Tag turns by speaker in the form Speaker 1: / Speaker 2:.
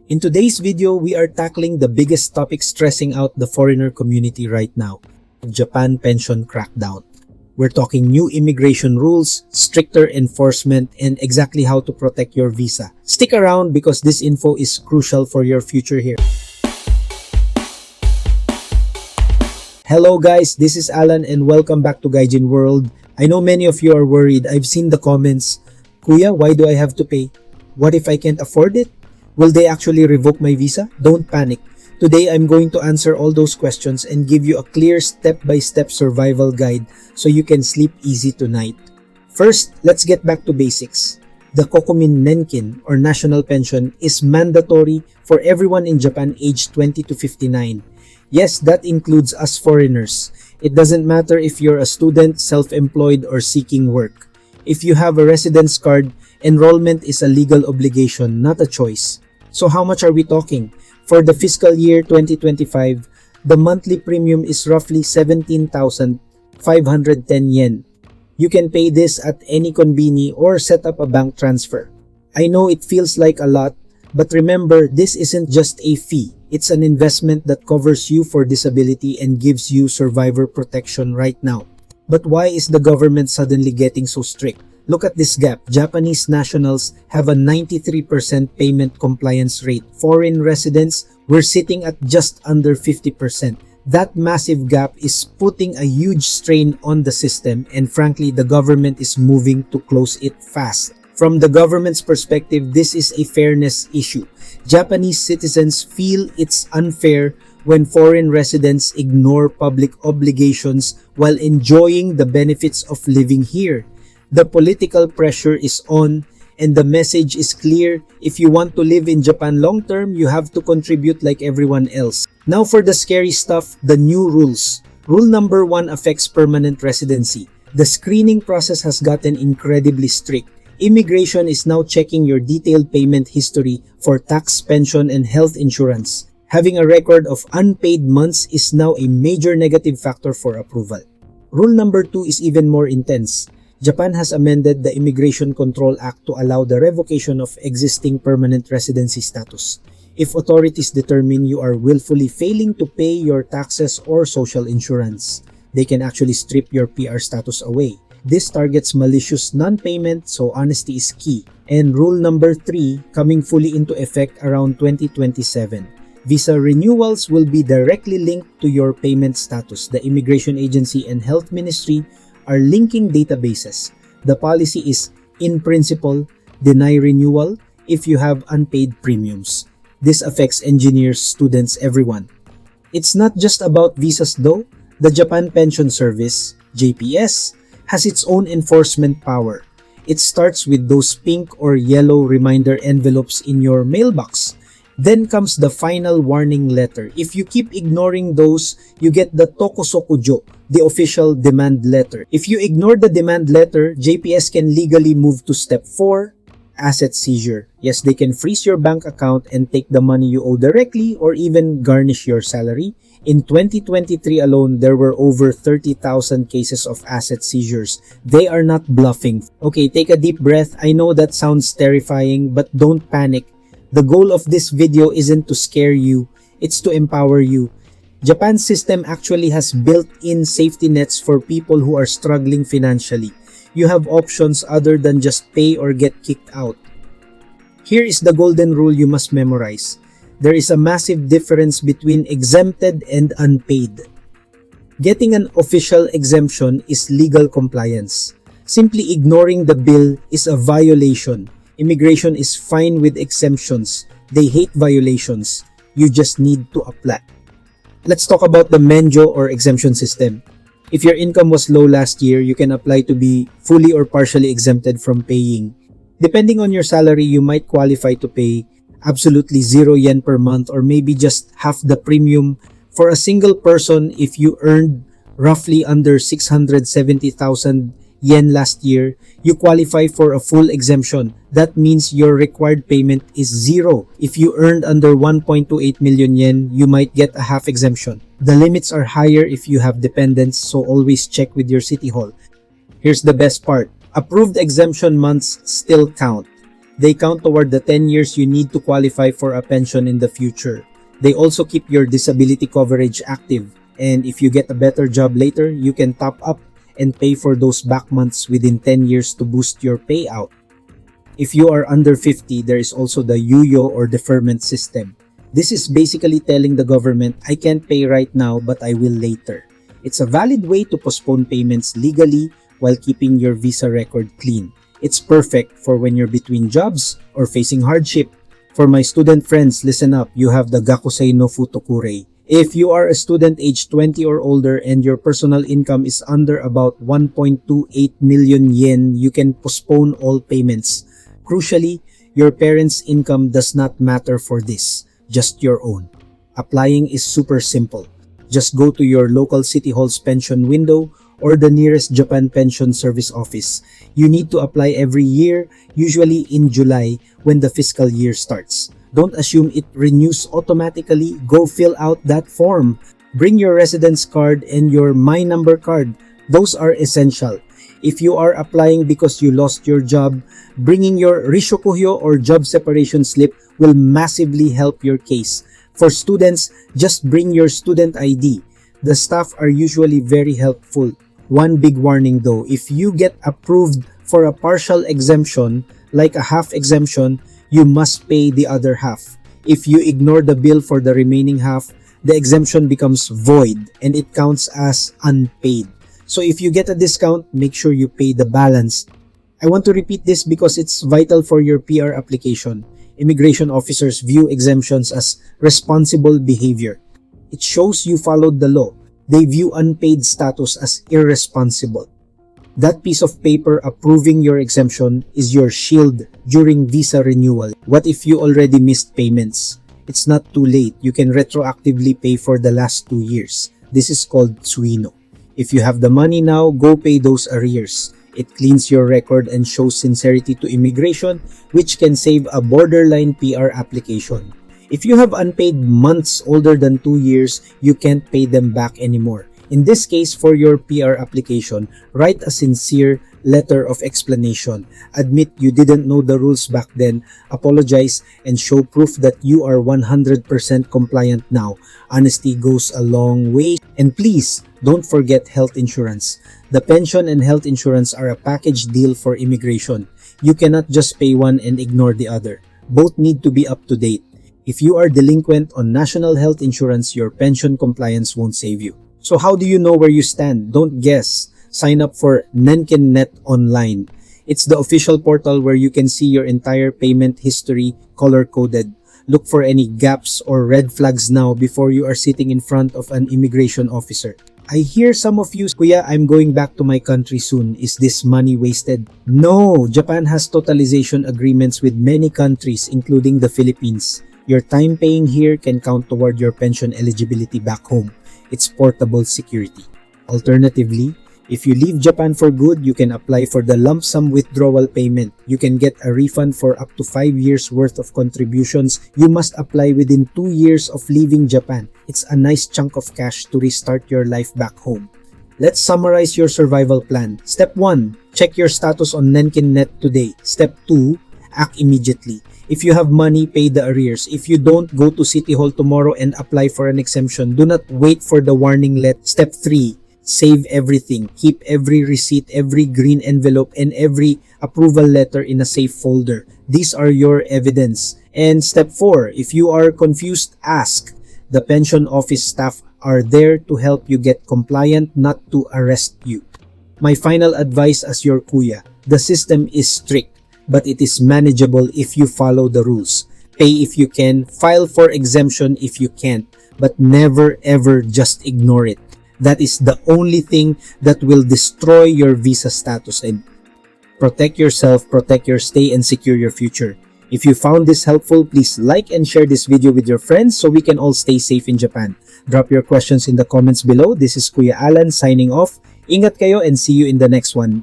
Speaker 1: In today's video, we are tackling the biggest topic stressing out the foreigner community right now, Japan pension crackdown. We're talking new immigration rules, stricter enforcement, and exactly how to protect your visa. Stick around because this info is crucial for your future here. Hello guys, this is Alan and welcome back to Gaijin World. I know many of you are worried. I've seen the comments. Kuya, why do I have to pay? What if I can't afford it? Will they actually revoke my visa? Don't panic. Today, I'm going to answer all those questions and give you a clear step-by-step survival guide so you can sleep easy tonight. First, let's get back to basics. The Kokumin Nenkin or national pension is mandatory for everyone in Japan aged 20 to 59. Yes, that includes us foreigners. It doesn't matter if you're a student, self-employed, or seeking work. If you have a residence card, enrollment is a legal obligation, not a choice. So how much are we talking? For the fiscal year 2025, the monthly premium is roughly 17,510 yen. You can pay this at any conveni or set up a bank transfer. I know it feels like a lot, but remember, this isn't just a fee. It's an investment that covers you for disability and gives you survivor protection right now. But why is the government suddenly getting so strict? Look at this gap. Japanese nationals have a 93% payment compliance rate. Foreign residents, we're sitting at just under 50%. That massive gap is putting a huge strain on the system, and frankly, the government is moving to close it fast. From the government's perspective, this is a fairness issue. Japanese citizens feel it's unfair when foreign residents ignore public obligations while enjoying the benefits of living here. The political pressure is on, and the message is clear. If you want to live in Japan long term, you have to contribute like everyone else. Now for the scary stuff, the new rules. Rule number 1 affects permanent residency. The screening process has gotten incredibly strict. Immigration is now checking your detailed payment history for tax, pension, and health insurance. Having a record of unpaid months is now a major negative factor for approval. Rule number 2 is even more intense. Japan has amended the Immigration Control Act to allow the revocation of existing permanent residency status. If authorities determine you are willfully failing to pay your taxes or social insurance, they can actually strip your PR status away. This targets malicious non-payment, so honesty is key. And rule number 3, coming fully into effect around 2027. Visa renewals will be directly linked to your payment status. The Immigration Agency and Health Ministry are linking databases. The policy is, in principle, deny renewal if you have unpaid premiums. This affects engineers, students, everyone. It's not just about visas though. The Japan Pension Service, JPS, has its own enforcement power. It starts with those pink or yellow reminder envelopes in your mailbox. Then comes the final warning letter. If you keep ignoring those, you get the tokusokujo, the official demand letter. If you ignore the demand letter, JPS can legally move to step 4, asset seizure. Yes, they can freeze your bank account and take the money you owe directly or even garnish your salary. In 2023 alone, there were over 30,000 cases of asset seizures. They are not bluffing. Okay, take a deep breath. I know that sounds terrifying, but don't panic. The goal of this video isn't to scare you, it's to empower you. Japan's system actually has built-in safety nets for people who are struggling financially. You have options other than just pay or get kicked out. Here is the golden rule you must memorize. There is a massive difference between exempted and unpaid. Getting an official exemption is legal compliance. Simply ignoring the bill is a violation. Immigration is fine with exemptions. They hate violations. You just need to apply. Let's talk about the NINJAWIFI or exemption system. If your income was low last year, you can apply to be fully or partially exempted from paying. Depending on your salary, you might qualify to pay absolutely 0 yen per month or maybe just half the premium. For a single person, if you earned roughly under 670,000 yen last year, you qualify for a full exemption. That means your required payment is 0. If you earned under 1.28 million yen, you might get a half exemption. The limits are higher if you have dependents, so always check with your city hall. Here's the best part. Approved exemption months still count. They count toward the 10 years you need to qualify for a pension in the future. They also keep your disability coverage active, and if you get a better job later, you can top up and pay for those back months within 10 years to boost your payout. If you are under 50, there is also the YOYO or deferment system. This is basically telling the government, I can't pay right now but I will later. It's a valid way to postpone payments legally while keeping your visa record clean. It's perfect for when you're between jobs or facing hardship. For my student friends, listen up, you have the Gakusei no Futokurei. If you are a student age 20 or older and your personal income is under about 1.28 million yen, you can postpone all payments. Crucially, your parents' income does not matter for this, just your own. Applying is super simple. Just go to your local City Hall's pension window or the nearest Japan Pension Service office. You need to apply every year, usually in July when the fiscal year starts. Don't assume it renews automatically. Go fill out that form. Bring your residence card and your My Number card. Those are essential. If you are applying because you lost your job, bringing your rishokuhyo or job separation slip will massively help your case. For students, just bring your student ID. The staff are usually very helpful. One big warning though, if you get approved for a partial exemption, like a half exemption, you must pay the other half. If you ignore the bill for the remaining half, the exemption becomes void and it counts as unpaid. So if you get a discount, make sure you pay the balance. I want to repeat this because it's vital for your PR application. Immigration officers view exemptions as responsible behavior. It shows you followed the law. They view unpaid status as irresponsible. That piece of paper approving your exemption is your shield during visa renewal. What if you already missed payments? It's not too late. You can retroactively pay for the last 2 years. This is called tsuino. If you have the money now, go pay those arrears. It cleans your record and shows sincerity to immigration, which can save a borderline PR application. If you have unpaid months older than 2 years, you can't pay them back anymore. In this case, for your PR application, write a sincere letter of explanation. Admit you didn't know the rules back then, apologize, and show proof that you are 100% compliant now. Honesty goes a long way. And please, don't forget health insurance. The pension and health insurance are a package deal for immigration. You cannot just pay one and ignore the other. Both need to be up to date. If you are delinquent on national health insurance, your pension compliance won't save you. So how do you know where you stand? Don't guess. Sign up for Nenkin Net Online. It's the official portal where you can see your entire payment history color-coded. Look for any gaps or red flags now before you are sitting in front of an immigration officer. I hear some of you, Kuya, I'm going back to my country soon. Is this money wasted? No, Japan has totalization agreements with many countries, including the Philippines. Your time paying here can count toward your pension eligibility back home. It's portable security. Alternatively, if you leave Japan for good, you can apply for the lump sum withdrawal payment. You can get a refund for up to 5 years worth of contributions. You must apply within 2 years of leaving Japan. It's a nice chunk of cash to restart your life back home. Let's summarize your survival plan. Step 1. Check your status on Nenkin Net today. Step 2. Act immediately. If you have money, pay the arrears. If you don't, go to City Hall tomorrow and apply for an exemption. Do not wait for the warning letter. Step 3. Save everything. Keep every receipt, every green envelope, and every approval letter in a safe folder. These are your evidence. And step 4. If you are confused, ask. The pension office staff are there to help you get compliant, not to arrest you. My final advice as your kuya. The system is strict, but it is manageable if you follow the rules. Pay if you can, file for exemption if you can't, but never ever just ignore it. That is the only thing that will destroy your visa status. And protect yourself, protect your stay, and secure your future. If you found this helpful, please like and share this video with your friends so we can all stay safe in Japan. Drop your questions in the comments below. This is Kuya Alan signing off. Ingat kayo and see you in the next one.